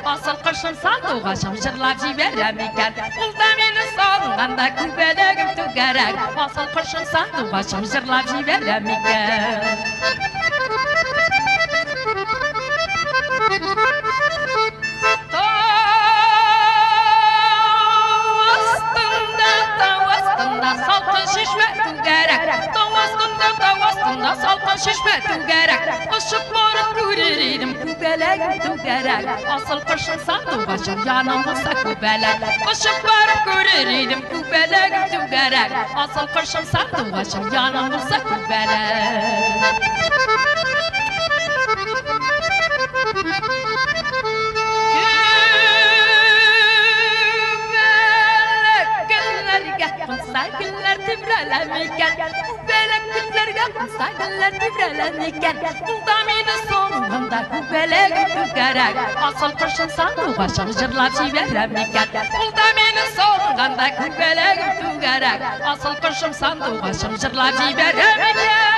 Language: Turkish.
Asıl kışın sandığa şamşırlar ciberemiken Uldamin sonunda kübelegim tügerek Asıl kışın sandığa şamşırlar ciberemiken Salkın şişme tügerek Dağ astında salkın şişme tügerek Işık moruk görürüm kübelegim tügerek Asıl kışın sandığa yanım bulsa kübelek Işık moruk görürüm kübelegim tügerek Asıl kışın sandığa yanım bulsa kübelek Saygılar tibrelemiken Kubelek günlerge saygılar tibrelemiken Daminin sonunda kubelek tügerek Asıl kışın sandığa şamşırlar ciberemiken Daminin sonunda kubelek tügerek Asıl kışın sandığa şamşırlar ciberemiken